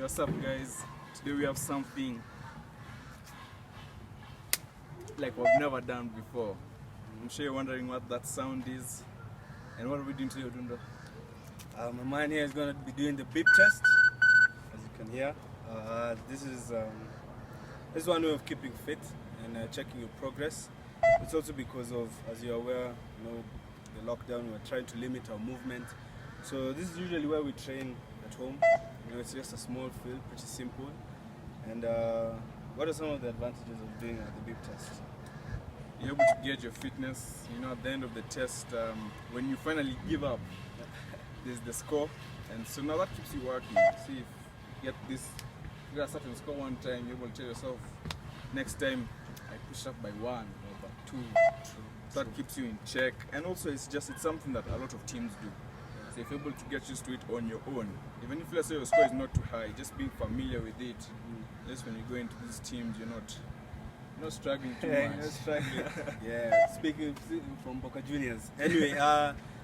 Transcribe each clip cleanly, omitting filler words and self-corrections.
What's up, guys? Today we have something like we've never done before. I'm sure you're wondering what that sound is. And what are we doing today, Odundo? My man here is going to be doing the beep test, as you can hear. This is one way of keeping fit and checking your progress. It's also because of, as you're aware, the lockdown. We're trying to limit our movement. So this is usually where we train at home. It's just a small field, pretty simple. And what are some of the advantages of doing the beep test? You're able to gauge your fitness. At the end of the test, when you finally give up, there's the score, and so now that keeps you working. See if you get a certain score one time, you're able to tell yourself, next time I push up by 1 or by 2. So that keeps you in check, and also it's something that a lot of teams do. So if you're able to get used to it on your own, even if let's say your score is not too high, just being familiar with it, just when you go into these teams, you're not struggling too much. Not struggling. Yeah, speaking from Boca Juniors. Anyway,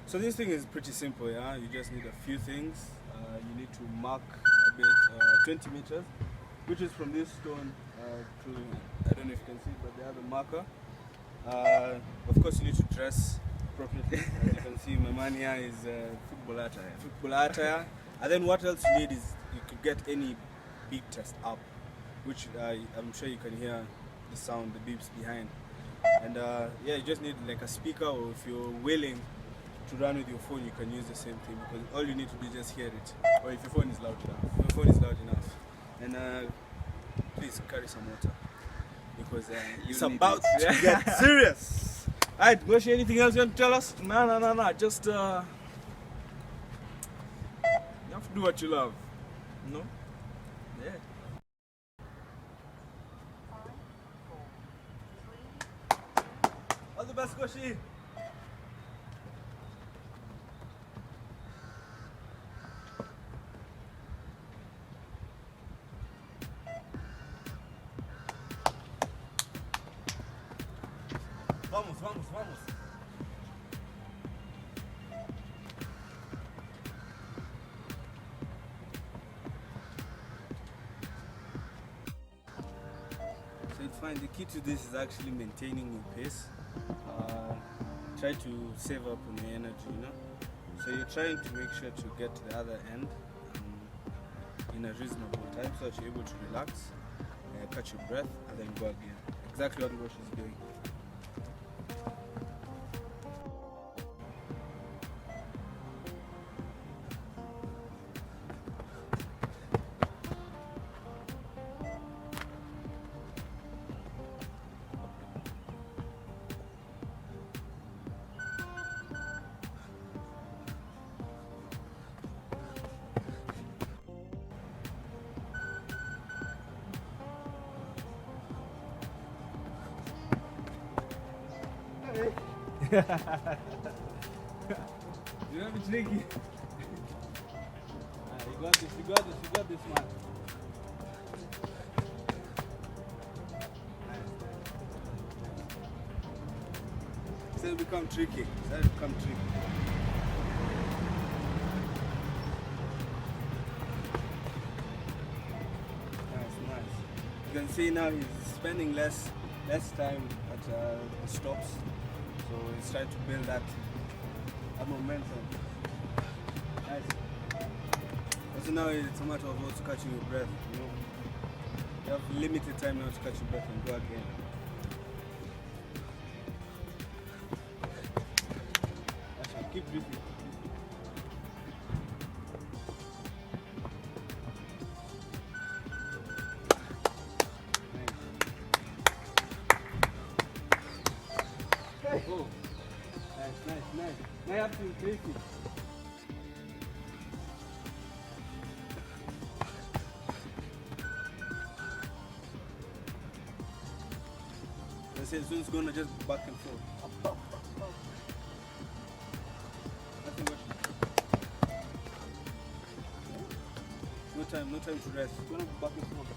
so this thing is pretty simple. Yeah, you just need a few things. You need to mark a bit 20 meters, which is from this stone to, I don't know if you can see it, but they have a marker. Of course, you need to dress appropriately. As you can see, my man here is football attire. Football attire. And then what else you need is you could get any beep test app, which I'm sure you can hear the sound, the beeps behind. And yeah, you just need like a speaker, or if you're willing to run with your phone, you can use the same thing, because all you need to do is just hear it. Or if your phone is loud enough. Your phone is loud enough. And please carry some water, because it's about to get serious. Alright, Goshi, anything else you want to tell us? No. Just you have to do what you love. No? Yeah. All the best, Goshi. Vamos. So it's fine. The key to this is actually maintaining your pace. Try to save up on your energy, So you're trying to make sure to get to the other end in a reasonable time, so that you're able to relax, catch your breath, and then go again. Exactly what Goshi is doing. You don't be tricky. You got this, man. It's starting to become tricky. Nice. You can see now he's spending less time at the stops. So he's trying to build that momentum. Nice. Also now it's a matter of also catching your breath. You have limited time now to catch your breath and go again. Actually, keep breathing. Oh, nice. Now you have to increase it. Let's say soon it's gonna just back and forth. Nothing much. No time to rest. It's gonna go back and forth.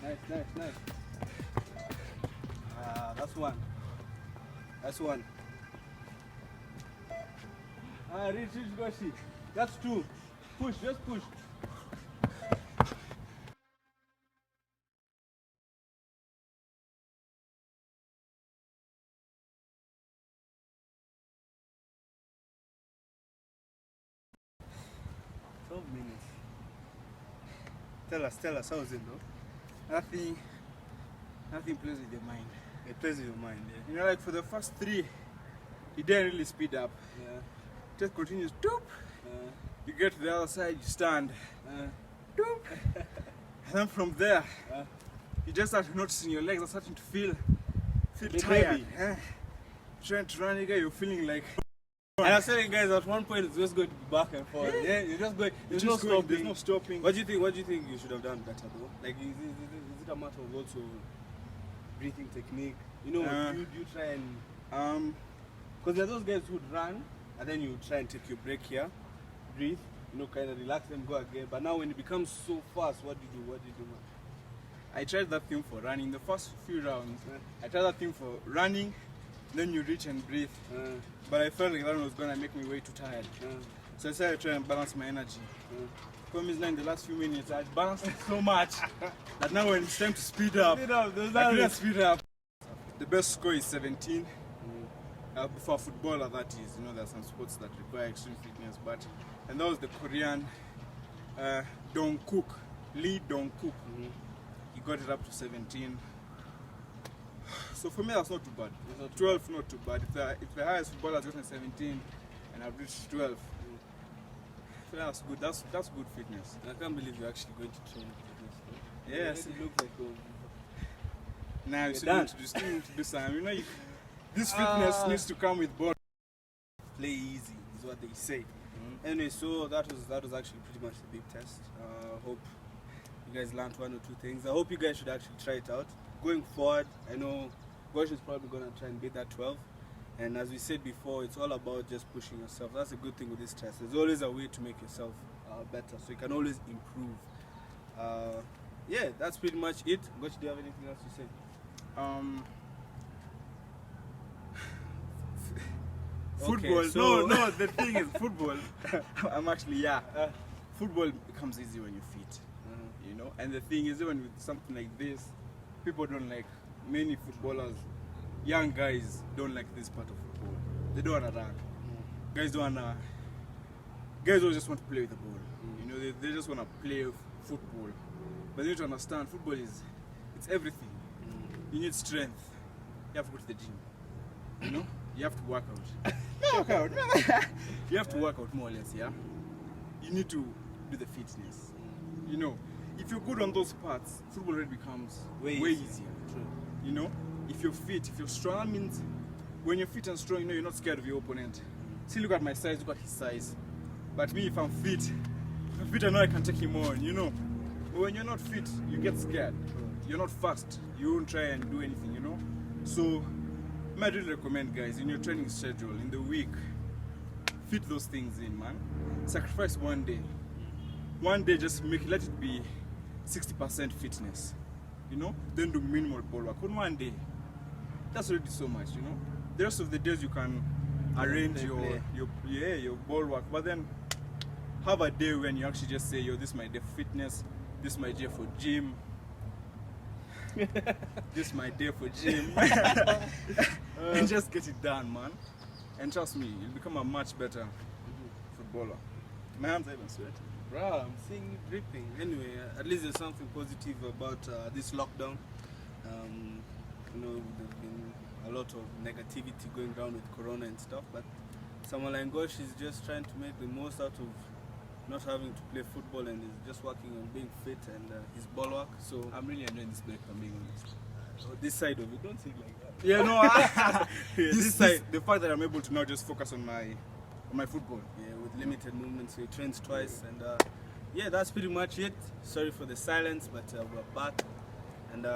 Nice. That's one. Reach, Goshi. That's two. Push, just push. Minutes. Tell us, how is it though? Nothing plays with your mind. It plays with your mind, yeah. You know, like for the first 3, you didn't really speed up. Yeah. Just continues, doop. You get to the other side, you stand, doop. And then from there, you just start noticing your legs are starting to feel tired. Trying to run, you're feeling like. And I was telling guys at one point it's just going to be back and forth. Yeah, you're just going. There's no stopping. There's no stopping. What do you think you should have done better though? Like, is it a matter of also breathing technique? You know, you try and because there are those guys who'd run and then you try and take your break here, breathe, you know, kind of relax and go again. But now when it becomes so fast, what do you do? I tried that thing for running the first few rounds. I tried that thing for running, then you reach and breathe. But I felt like that one was gonna make me way too tired. So I decided to try and balance my energy. Problem is now in the last few minutes I balanced it so much that now when it's time to speed up, I couldn't speed up. The best score is 17. For a footballer, that is, you know, there are some sports that require extreme fitness, and that was the Korean Dong Kook, Lee Dong Kook. He got it up to 17. So for me, that's not too bad. 12, not too bad. If the highest footballer has gotten 17 and I've reached 12, so that's good. That's good fitness. I can't believe you're actually going to train for this. Yes. It looks like now you still need to do something. You know, this fitness needs to come with ball. Play easy is what they say. Anyway, so that was actually pretty much the big test. Hope you guys learned 1 or 2 things. I hope you guys should actually try it out. Going forward, I know Gosh is probably going to try and beat that 12. And as we said before, it's all about just pushing yourself. That's a good thing with this test. There's always a way to make yourself better, so you can always improve. Yeah, that's pretty much it. Gosh, do you have anything else to say? Football. Okay, so no. The thing is, football. I'm actually Football becomes easy when you're fit, you know. And the thing is, even with something like this, people don't like. Many footballers, young guys, don't like this part of football. They don't wanna run. Guys just want to play with the ball. You know, they just wanna play football. But you need to understand, football it's everything. You need strength. You have to go to the gym. You know, you have to work out. You have to work out more or less, yeah? You need to do the fitness. You know, if you're good on those parts, football already becomes way easier. True. You know, if you're fit, if you're strong, that means when you're fit and strong, you know, you're not scared of your opponent. See, look at my size, look at his size. But me, if I'm fit, I know I can take him on, you know. But when you're not fit, you get scared. You're not fast. You won't try and do anything, you know. So, I really recommend, guys, in your training schedule, in the week, fit those things in, man. Sacrifice one day. One day, just let it be 60% fitness. You know, then do minimal ball work on one day. That's already so much, you know. The rest of the days you can arrange your ball work, but then have a day when you actually just say, yo, this is my day for fitness, this is my day for gym, this is my day for gym, and just get it done, man. And trust me, you'll become a much better footballer. My hands are even sweating. Bro, I'm seeing you dripping. Anyway, at least there's something positive about this lockdown. You know, there's been a lot of negativity going around with Corona and stuff, but someone like Gosh is just trying to make the most out of not having to play football and is just working on being fit and his ball work. So I'm really enjoying this break, I'm being honest. This side of it, don't think like that. Yeah, no, this side, the fact that I'm able to now just focus on my football. Yeah, with limited movements, he trains twice, and yeah, that's pretty much it. Sorry for the silence, but we're back. And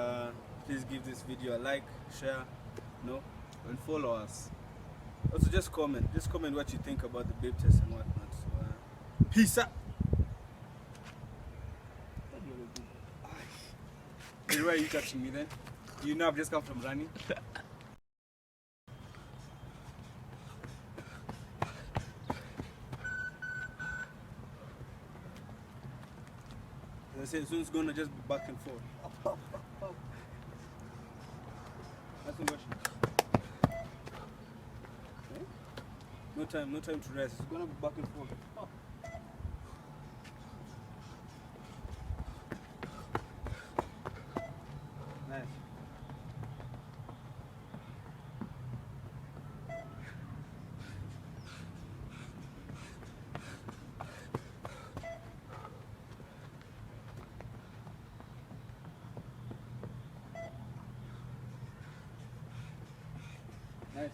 please give this video a like, share, and follow us. Also, just comment what you think about the babe test and whatnot. So, peace out. Hey, why are you touching me then? You know I've just come from running. As I said, soon it's gonna just be back and forth. Nothing rushing. Okay? No time to rest. It's gonna be back and forth.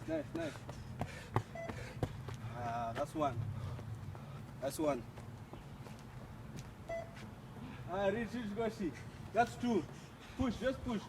Nice. Nice. That's one. That's one. Reach, Goshi. That's two. Push, just push.